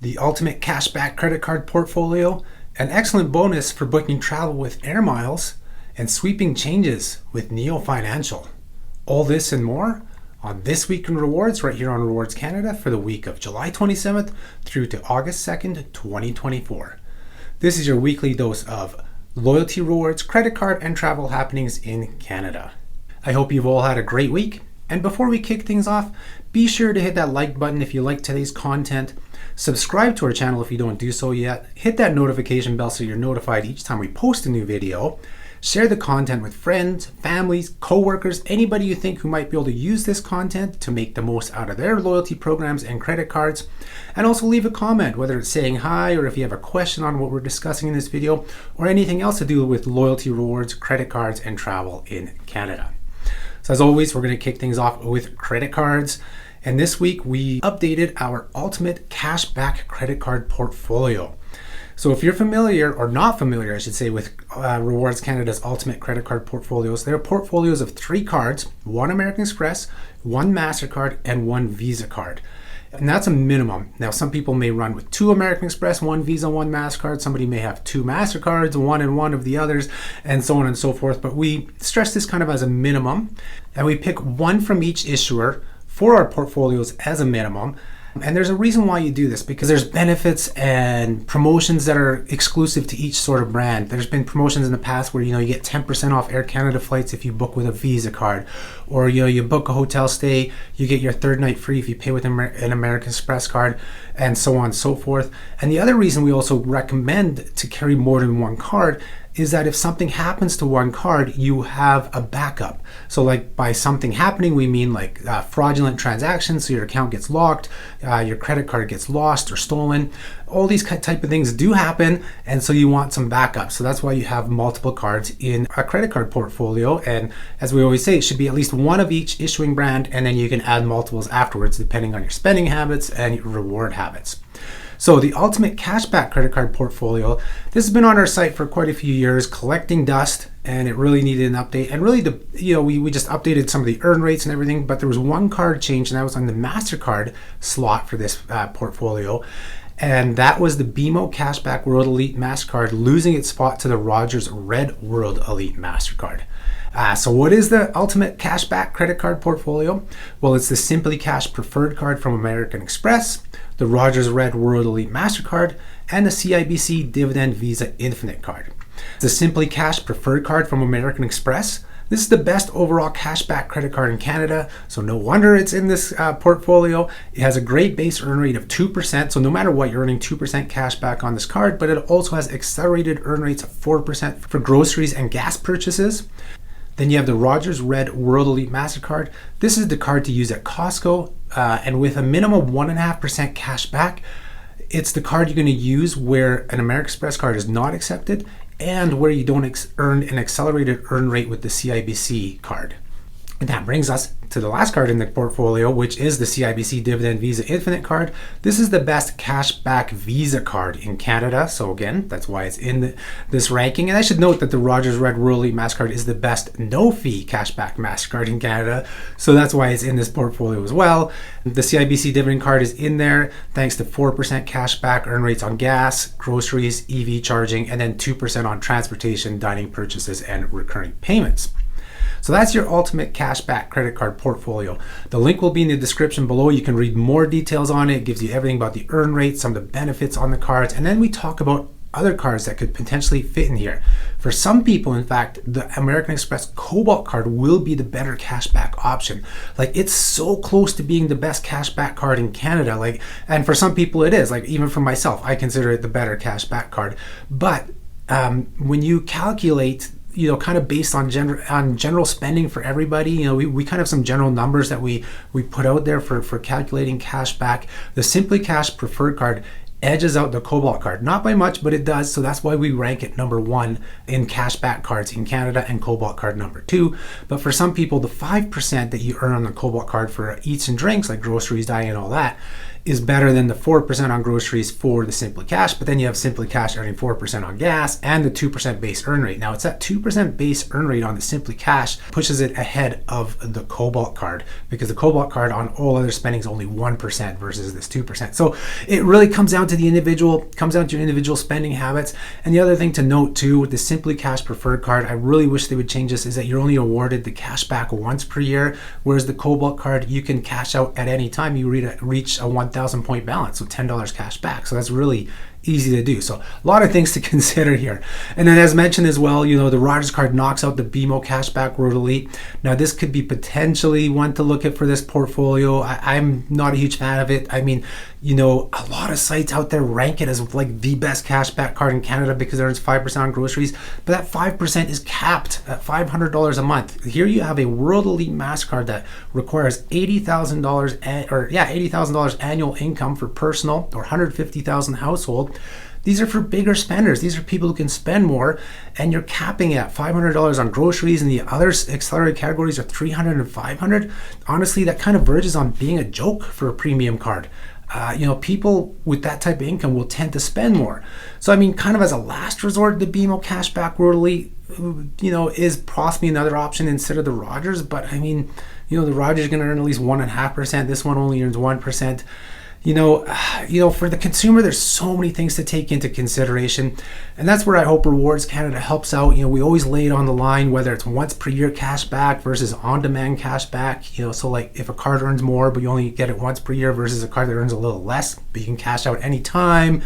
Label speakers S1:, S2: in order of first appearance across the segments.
S1: the ultimate cashback credit card portfolio, an excellent bonus for booking travel with air miles, and sweeping changes with Neo Financial. All this and more on This Week in Rewards right here on Rewards Canada for the week of July 27th through to August 2nd, 2024. This is your weekly dose of loyalty rewards, credit card, and travel happenings in Canada. I hope you've all had a great week. And before we kick things off, be sure to hit that like button if you like today's content. Subscribe to our channel if you don't do so yet. Hit that notification bell so you're notified each time we post a new video. Share the content with friends, families, coworkers, anybody you think who might be able to use this content to make the most out of their loyalty programs and credit cards. And also leave a comment, whether it's saying hi or if you have a question on what we're discussing in this video or anything else to do with loyalty rewards, credit cards, and travel in Canada. So as always, we're going to kick things off with credit cards. And this week we updated our ultimate cashback credit card portfolio. So if you're familiar, or not familiar, I should say, with Rewards Canada's ultimate credit card portfolios, there are portfolios of 3 cards, 1 American Express, 1 Mastercard, and 1 Visa card. And that's a minimum. Now, some people may run with 2 American Express, 1 Visa, 1 Mastercard. Somebody may have 2 Mastercards, 1 and 1 of the others, and so on and so forth. But we stress this kind of as a minimum, and we pick 1 from each issuer for our portfolios as a minimum. And there's a reason why you do this, because there's benefits and promotions that are exclusive to each sort of brand. There's been promotions in the past where you get 10% off Air Canada flights if you book with a Visa card, or you book a hotel stay, you get your 3rd night free if you pay with an American Express card, and so on and so forth. And the other reason we also recommend to carry more than 1 card is that if something happens to 1 card, you have a backup. So like by something happening, we mean like fraudulent transactions, so your account gets locked, your credit card gets lost or stolen. All these type of things do happen, and so you want some backup. So that's why you have multiple cards in a credit card portfolio. And as we always say, it should be at least 1 of each issuing brand, and then you can add multiples afterwards depending on your spending habits and your reward habits. So the ultimate cashback credit card portfolio, this has been on our site for quite a few years, collecting dust, and it really needed an update. And really, we just updated some of the earn rates and everything, but there was 1 card change, and that was on the Mastercard slot for this portfolio. And that was the BMO Cashback World Elite Mastercard losing its spot to the Rogers Red World Elite Mastercard. So what is the ultimate cashback credit card portfolio? Well, it's the Simply Cash Preferred Card from American Express, the Rogers Red World Elite MasterCard, and the CIBC Dividend Visa Infinite Card. The Simply Cash Preferred Card from American Express. This is the best overall cashback credit card in Canada, so no wonder it's in this portfolio. It has a great base earn rate of 2%, so no matter what, you're earning 2% cash back on this card, but it also has accelerated earn rates of 4% for groceries and gas purchases. Then you have the Rogers Red World Elite MasterCard. This is the card to use at Costco, and with a minimum 1.5% cash back, it's the card you're going to use where an American Express card is not accepted and where you don't earn an accelerated earn rate with the CIBC card. And that brings us to the last card in the portfolio, which is the CIBC Dividend Visa Infinite Card. This is the best cashback Visa card in Canada. So again, that's why it's in this ranking. And I should note that the Rogers Red World Elite MasterCard is the best no-fee cashback MasterCard in Canada. So that's why it's in this portfolio as well. The CIBC Dividend Card is in there thanks to 4% cashback earn rates on gas, groceries, EV charging, and then 2% on transportation, dining purchases, and recurring payments. So that's your ultimate cashback credit card portfolio. The link will be in the description below. You can read more details on it. It gives you everything about the earn rates, some of the benefits on the cards, and then we talk about other cards that could potentially fit in here. For some people, in fact, the American Express Cobalt card will be the better cashback option. Like, it's so close to being the best cashback card in Canada. And for some people it is. Like, even for myself, I consider it the better cashback card. But when you calculate kind of based on general spending for everybody, we kind of have some general numbers that we put out there for calculating cash back. The Simply Cash Preferred Card edges out the Cobalt card, not by much, but it does. So that's why we rank it number 1 in cashback cards in Canada, and Cobalt card number 2. But for some people, the 5% that you earn on the Cobalt card for eats and drinks like groceries, dining, and all that is better than the 4% on groceries for the Simply Cash, but then you have Simply Cash earning 4% on gas and the 2% base earn rate. Now it's that 2% base earn rate on the Simply Cash pushes it ahead of the Cobalt card, because the Cobalt card on all other spending is only 1% versus this 2%. So it really comes down to your individual spending habits. And the other thing to note too, with the Simply Cash Preferred card, I really wish they would change this, is that you're only awarded the cash back once per year, whereas the Cobalt card, you can cash out at any time you reach a 1,000 point balance, so $10 cash back. So that's really easy to do. So a lot of things to consider here. And then as mentioned as well, the RWRDS card knocks out the BMO Cashback World Elite. Now this could be potentially one to look at for this portfolio. I'm not a huge fan of it. I mean, a lot of sites out there rank it as like the best cashback card in Canada because it earns 5% on groceries, but that 5% is capped at $500 a month. Here you have a World Elite Mastercard that requires $80,000 annual income for personal or $150,000 household. These are for bigger spenders. These are people who can spend more, and you're capping at $500 on groceries, and the other accelerated categories are $300 and $500. Honestly, that kind of verges on being a joke for a premium card. People with that type of income will tend to spend more. So, I mean, kind of as a last resort, the BMO Cashback World Elite, is possibly another option instead of the RWRDS. But I mean, the RWRDS is going to earn at least 1.5%. This one only earns 1%. For the consumer, there's so many things to take into consideration, and that's where I hope Rewards Canada helps out. We always lay it on the line, whether it's once per year cash back versus on-demand cash back. So like if a card earns more, but you only get it once per year versus a card that earns a little less, but you can cash out anytime,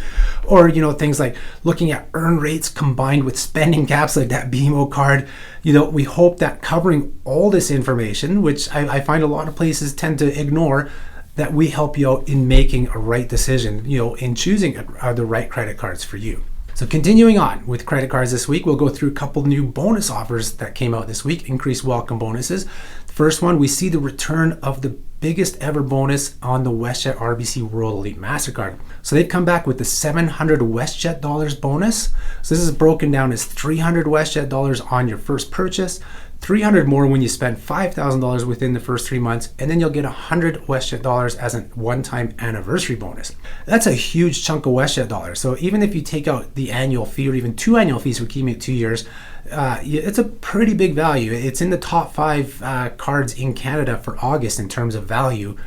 S1: or things like looking at earn rates combined with spending caps like that BMO card. We hope that covering all this information, which I find a lot of places tend to ignore, that we help you out in making a right decision, in choosing the right credit cards for you. So continuing on with credit cards this week, we'll go through a couple new bonus offers that came out this week, increased welcome bonuses. The first one, we see the return of the biggest ever bonus on the WestJet RBC World Elite Mastercard. So they've come back with the 700 WestJet dollars bonus. So this is broken down as 300 WestJet dollars on your first purchase, 300 more when you spend $5,000 within the first 3 months, and then you'll get 100 WestJet dollars as a one-time anniversary bonus. That's a huge chunk of WestJet dollars. So even if you take out the annual fee or even 2 annual fees for keeping it 2 years, it's a pretty big value. It's in the top 5 cards in Canada for August in terms of value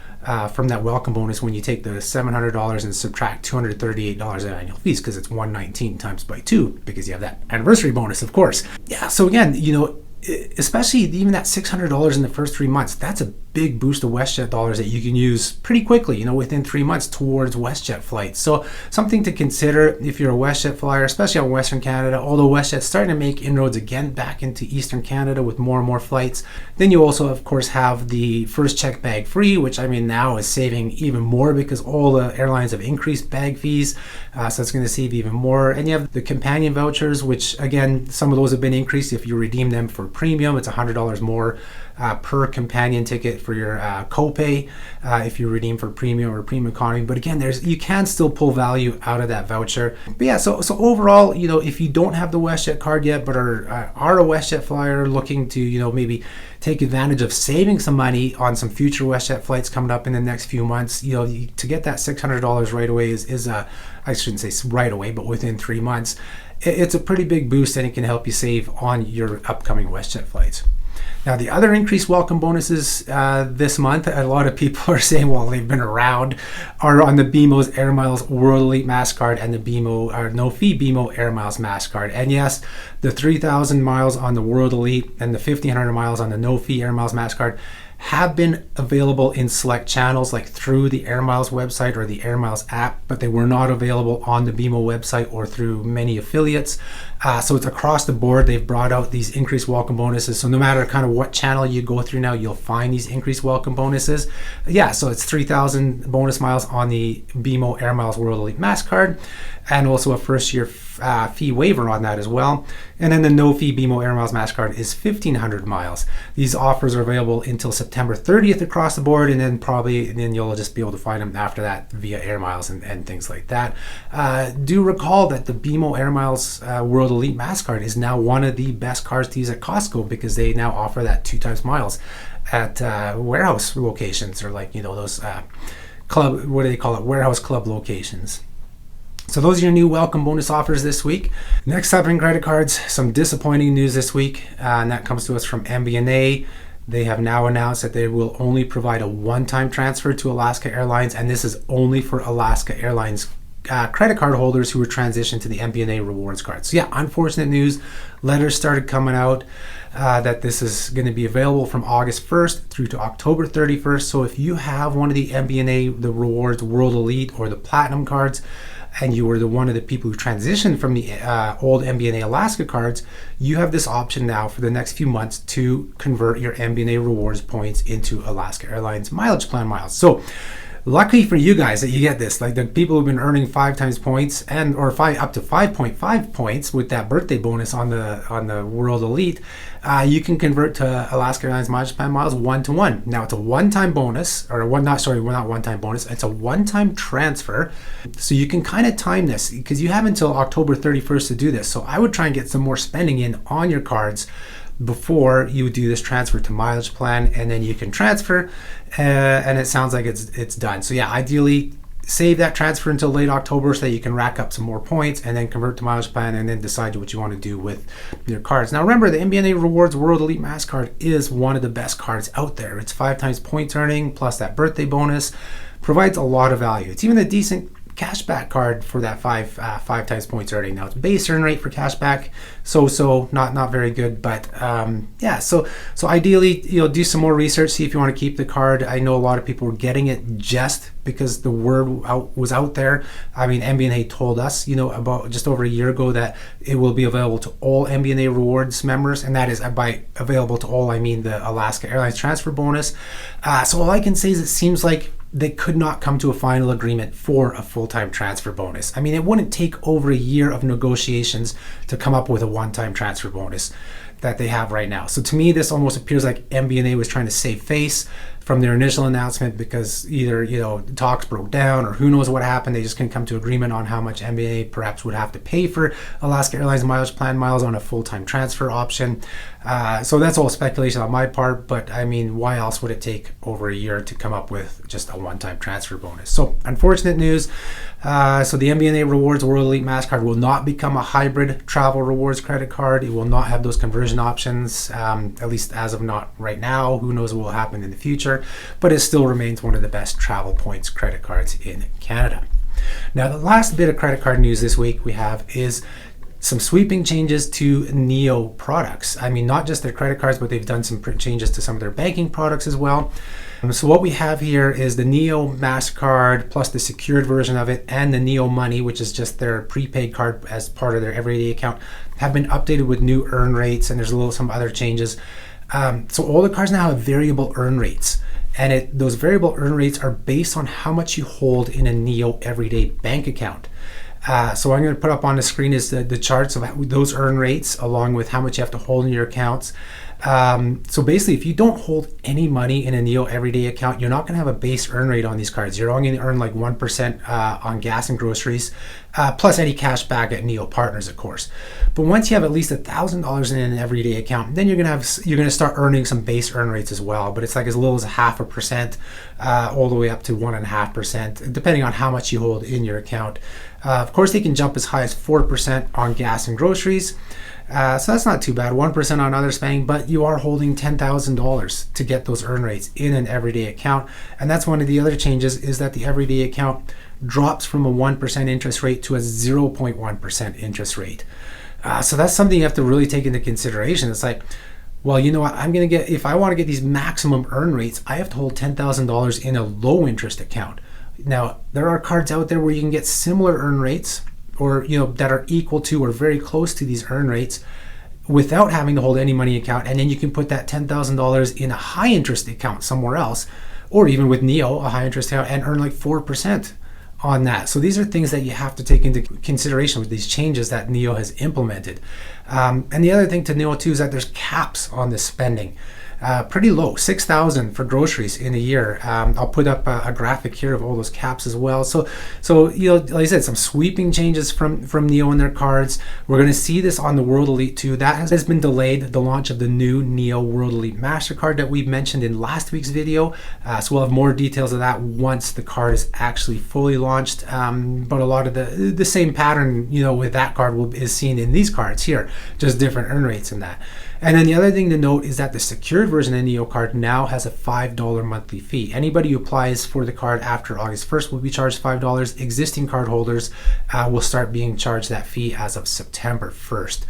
S1: from that welcome bonus when you take the $700 and subtract $238 in annual fees, because it's $119 times by 2 because you have that anniversary bonus, of course. Yeah, so again, especially even that $600 in the first 3 months, that's a big boost of WestJet dollars that you can use pretty quickly, within 3 months towards WestJet flights. So something to consider if you're a WestJet flyer, especially on Western Canada, although WestJet's starting to make inroads again back into Eastern Canada with more and more flights. Then you also, of course, have the first check bag free, which now is saving even more because all the airlines have increased bag fees. So it's going to save even more. And you have the companion vouchers, which again, some of those have been increased. If you redeem them for premium, it's $100 more per companion ticket for your copay if you redeem for premium or premium economy. But again, you can still pull value out of that voucher. But yeah, so overall, if you don't have the WestJet card yet, but are a WestJet flyer looking to maybe take advantage of saving some money on some future WestJet flights coming up in the next few months, to get that $600 right away is I shouldn't say right away, but within 3 months, it's a pretty big boost, and it can help you save on your upcoming WestJet flights. Now, the other increased welcome bonuses this month, a lot of people are saying, well, they've been around, are on the BMO's Air Miles World Elite Mastercard and the BMO or no fee BMO Air Miles Mastercard. And yes, the 3,000 miles on the World Elite and the 1,500 miles on the no fee Air Miles Mastercard have been available in select channels, like through the Air Miles website or the Air Miles app, but they were not available on the BMO website or through many affiliates. So it's across the board. They've brought out these increased welcome bonuses. So no matter kind of what channel you go through now, you'll find these increased welcome bonuses. Yeah, so it's 3,000 bonus miles on the BMO Air Miles World Elite Mastercard, and also a first year fee waiver on that as well. And then the no fee BMO Air Miles Mastercard is 1,500 miles. These offers are available until September 30th across the board, and then you'll just be able to find them after that via Air Miles and things like that. Do recall that the BMO Air Miles World Elite Mastercard is now one of the best cards to use at Costco, because they now offer that 2 times miles at warehouse locations, or like those club, what do they call it, warehouse club locations. So those are your new welcome bonus offers this week. Next up in credit cards, some disappointing news this week, and that comes to us from MBNA. They have now announced that they will only provide a one-time transfer to Alaska Airlines, and this is only for Alaska Airlines credit card holders who were transitioned to the MBNA rewards card. So yeah, unfortunate news. Letters started coming out that this is going to be available from August 1st through to October 31st. So if you have one of the MBNA, the Rewards World Elite or the Platinum cards, and you were one of the people who transitioned from the old MBNA Alaska cards, you have this option now for the next few months to convert your MBNA rewards points into Alaska Airlines mileage plan miles. So lucky for you guys that you get this, like the people who've been earning 5 times points and or up to 5.5 points with that birthday bonus on the World Elite, you can convert to Alaska Airlines mileage plan miles 1-to-1. Now it's a one-time bonus, or not one-time bonus. It's a one-time transfer, so you can kind of time this because you have until October 31st to do this. So I would try and get some more spending in on your cards before you do this transfer to mileage plan, and then you can transfer, and it sounds like it's done. So yeah, ideally save that transfer until late October so that you can rack up some more points and then convert to mileage plan and then decide what you want to do with your cards. Now remember, the MBNA Rewards World Elite Mastercard is one of the best cards out there. It's 5 times points earning plus that birthday bonus, provides a lot of value. It's even a decent cashback card for that five times points earning. Now it's base earn rate for cashback, so not very good, but yeah. So ideally, do some more research, see if you want to keep the card. I know a lot of people were getting it just because the word was out there. I mean, MBNA told us, about just over a year ago that it will be available to all MBNA Rewards members, and that is by available to all, I mean the Alaska Airlines transfer bonus. So all I can say is it seems like they could not come to a final agreement for a full-time transfer bonus. I mean, it wouldn't take over a year of negotiations to come up with a one-time transfer bonus that they have right now. So to me, this almost appears like MBNA was trying to save face from their initial announcement because either talks broke down or who knows what happened. They just couldn't come to agreement on how much MBNA perhaps would have to pay for Alaska Airlines mileage plan miles on a full-time transfer option. So that's all speculation on my part, but I mean, why else would it take over a year to come up with just a one-time transfer bonus? So unfortunate news. So the MBNA Rewards World Elite Mastercard will not become a hybrid travel rewards credit card. It will not have those conversion options, at least as of not right now. Who knows what will happen in the future, but it still remains one of the best travel points credit cards in Canada. Now, the last bit of credit card news this week we have is some sweeping changes to Neo products. I mean, not just their credit cards, but they've done some changes to some of their banking products as well. So what we have here is the Neo Mastercard plus the secured version of it, and the Neo Money, which is just their prepaid card as part of their everyday account, have been updated with new earn rates, and there's some other changes. So all the cards now have variable earn rates, and those variable earn rates are based on how much you hold in a Neo everyday bank account. So what I'm going to put up on the screen is the charts of those earn rates along with how much you have to hold in your accounts. So basically, if you don't hold any money in a Neo everyday account, you're not going to have a base earn rate on these cards. You're only going to earn like 1% on gas and groceries, plus any cash back at Neo partners, of course. But once you have at least $1,000 in an everyday account, then you're going to start earning some base earn rates as well. But it's like as little as 0.5%, all the way up to 1.5%, depending on how much you hold in your account. Of course, they can jump as high as 4% on gas and groceries. So that's not too bad, 1% on other spending, but you are holding $10,000 to get those earn rates in an everyday account. And that's one of the other changes, is that the everyday account drops from a 1% interest rate to a 0.1% interest rate. So that's something you have to really take into consideration. It's like, well, you know what, if I want to get these maximum earn rates, I have to hold $10,000 in a low interest account. Now, there are cards out there where you can get similar earn rates, or that are equal to or very close to these earn rates without having to hold any money account, and then you can put that $10,000 in a high interest account somewhere else, or even with Neo, a high interest account, and earn like 4% on that. So these are things that you have to take into consideration with these changes that Neo has implemented. And the other thing to Neo too is that there's caps on this spending. pretty low, 6,000 for groceries in a year. I'll put up a graphic here of all those caps as well. So like I said, some sweeping changes from Neo and their cards. We're going to see this on the World Elite too. That has been delayed, the launch of the new Neo World Elite Mastercard that we mentioned in last week's video. So we'll have more details of that once the card is actually fully launched. But a lot of the same pattern, with that card is seen in these cards here, just different earn rates in that. And then the other thing to note is that the secured version of the Neo card now has a $5 monthly fee. Anybody who applies for the card after August 1st will be charged $5. Existing card holders will start being charged that fee as of September 1st.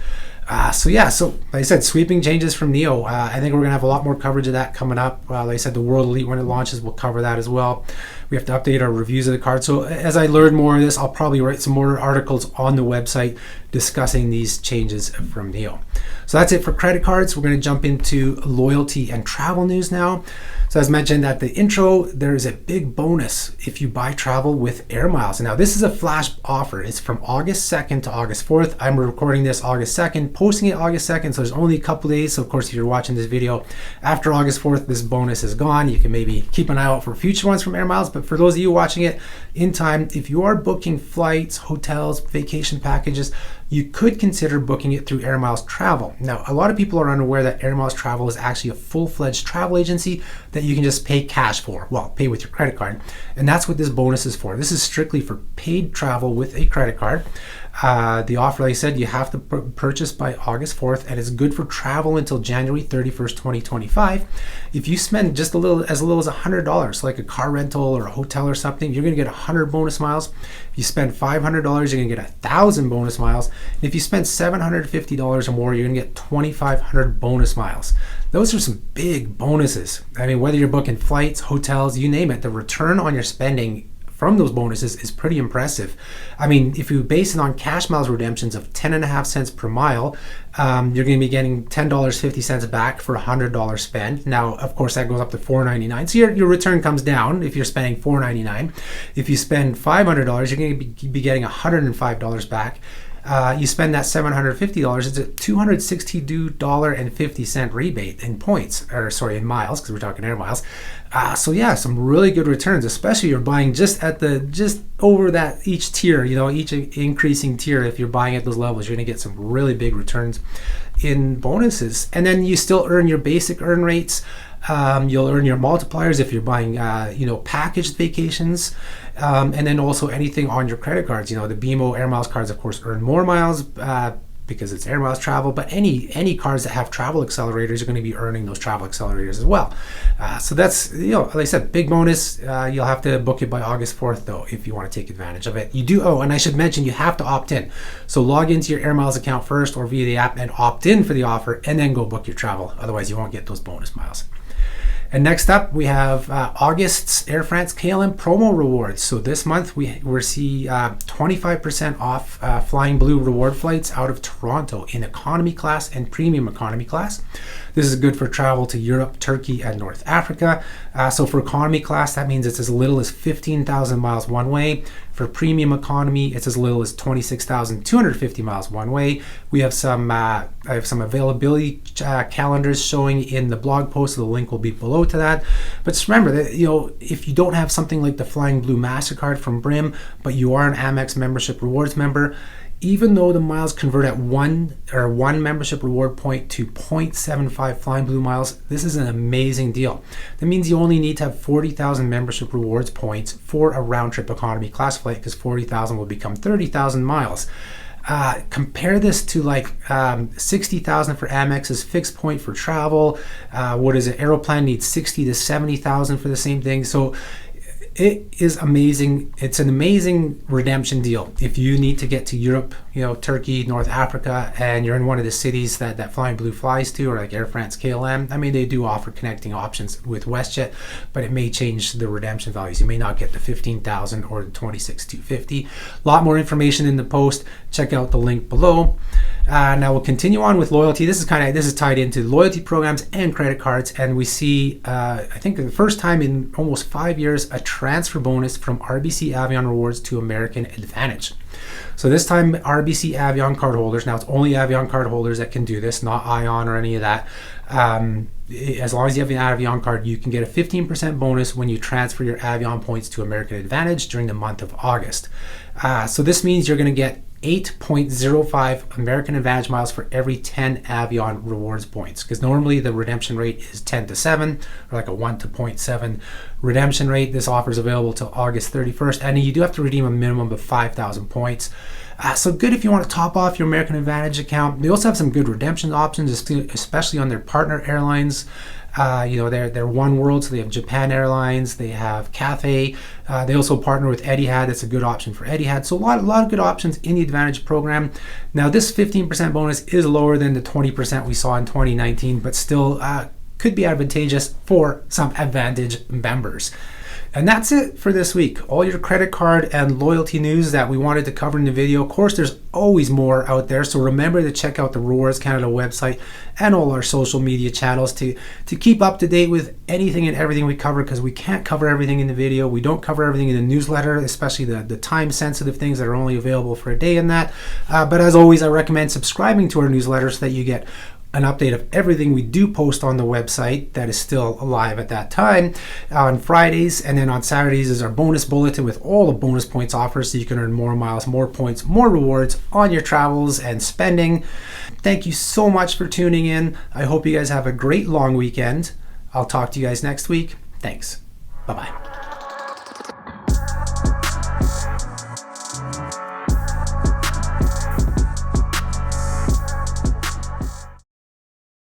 S1: So like I said, sweeping changes from Neo. I think we're going to have a lot more coverage of that coming up. Like I said, the World Elite, when it launches, we'll cover that as well. We have to update our reviews of the card. So as I learn more of this, I'll probably write some more articles on the website discussing these changes from Neo. So that's it for credit cards. We're going to jump into loyalty and travel news now. So as mentioned at the intro, there is a big bonus if you buy travel with air miles. Now this is a flash offer. It's from August 2nd to August 4th. I'm recording this August 2nd, posting it August 2nd, so there's only a couple days. So of course, if you're watching this video after August 4th, this bonus is gone. You can maybe keep an eye out for future ones from air miles, but for those of you watching it in time, if you are booking flights, hotels, vacation packages, you could consider booking it through Air Miles Travel. Now, a lot of people are unaware that Air Miles Travel is actually a full-fledged travel agency that you can just pay cash for. Well, pay with your credit card. And that's what this bonus is for. This is strictly for paid travel with a credit card. The offer, like I said, you have to purchase by August 4th, and it's good for travel until January 31st, 2025. If you spend just as little as $100, like a car rental or a hotel or something, you're going to get 100 bonus miles. If you spend $500, you're going to get 1,000 bonus miles. And if you spend $750 or more, you're going to get 2,500 bonus miles. Those are some big bonuses. I mean, whether you're booking flights, hotels, you name it, the return on your spending from those bonuses is pretty impressive. I mean, if you base it on cash miles redemptions of 10.5 cents per mile, you're going to be getting $10.50 back for a $100 spend. Now, of course, that goes up to $4.99. So your return comes down if you're spending $4.99. If you spend $500, you're going to be getting $105 back. You spend that $750, it's a $262.50 rebate in points, in miles, because we're talking air miles. So yeah, some really good returns, especially you're buying just over that each tier, each increasing tier. If you're buying at those levels, you're going to get some really big returns in bonuses. And then you still earn your basic earn rates. You'll earn your multipliers if you're buying, packaged vacations, and then also anything on your credit cards. The BMO Air Miles cards, of course, earn more miles because it's Air Miles Travel. But any cards that have travel accelerators are going to be earning those travel accelerators as well. So that's, like I said, big bonus. You'll have to book it by August 4th, though, if you want to take advantage of it. You do. Oh, and I should mention, you have to opt in. So log into your Air Miles account first or via the app and opt in for the offer, and then go book your travel. Otherwise, you won't get those bonus miles. And next up, we have August's Air France KLM promo rewards. So this month, we see 25% off Flying Blue reward flights out of Toronto in economy class and premium economy class. This is good for travel to Europe, Turkey, and North Africa. So for economy class, that means it's as little as 15,000 miles one way. For premium economy, it's as little as 26,250 miles one way. We have I have some availability calendars showing in the blog post, so the link will be below to that. But just remember that, if you don't have something like the Flying Blue Mastercard from Brim, but you are an Amex membership rewards member, even though the miles convert at one membership reward point to 0.75 Flying Blue miles, this is an amazing deal. That means you only need to have 40,000 membership rewards points for a round trip economy class flight, because 40,000 will become 30,000 miles. Compare this to 60,000 for Amex's fixed point for travel. Aeroplan needs 60 to 70,000 for the same thing. So it is amazing. It's an amazing redemption deal. If you need to get to Europe, Turkey, North Africa, and you're in one of the cities that Flying Blue flies to, or like Air France KLM, I mean, they do offer connecting options with WestJet, but it may change the redemption values. You may not get the 15,000 or the 26,250. A lot more information in the post. Check out the link below. Now we'll continue on with loyalty. This is tied into loyalty programs and credit cards, and we see, I think for the first time in almost 5 years, a transfer bonus from RBC Avion Rewards to American AAdvantage. So this time, RBC Avion cardholders, now it's only Avion cardholders that can do this, not Ion or any of that. As long as you have an Avion card, you can get a 15% bonus when you transfer your Avion points to American AAdvantage during the month of August. So this means you're going to get 8.05 American AAdvantage miles for every 10 Avion Rewards points, because normally the redemption rate is 10 to 7, or like a 1 to 0.7 redemption rate. This offer is available till August 31st, and you do have to redeem a minimum of 5,000 points. So good if you want to top off your American AAdvantage account. They also have some good redemption options, especially on their partner airlines. They're One World, so they have Japan Airlines, they have Cathay. They also partner with Etihad. That's a good option for Etihad. So a lot of good options in the AAdvantage program. Now this 15% bonus is lower than the 20% we saw in 2019, but still could be advantageous for some AAdvantage members. And that's it for this week. All your credit card and loyalty news that we wanted to cover in the video. Of course, there's always more out there, so remember to check out the RWRDS Canada website and all our social media channels to keep up to date with anything and everything we cover, because we can't cover everything in the video. We don't cover everything in the newsletter, especially the time-sensitive things that are only available for a day in that. But as always, I recommend subscribing to our newsletter so that you get an update of everything we do post on the website that is still alive at that time on Fridays, and then on Saturdays is our bonus bulletin with all the bonus points offers, so you can earn more miles, more points, more rewards on your travels and spending. Thank you so much for tuning in. I hope you guys have a great long weekend. I'll talk to you guys next week. Thanks. Bye-bye.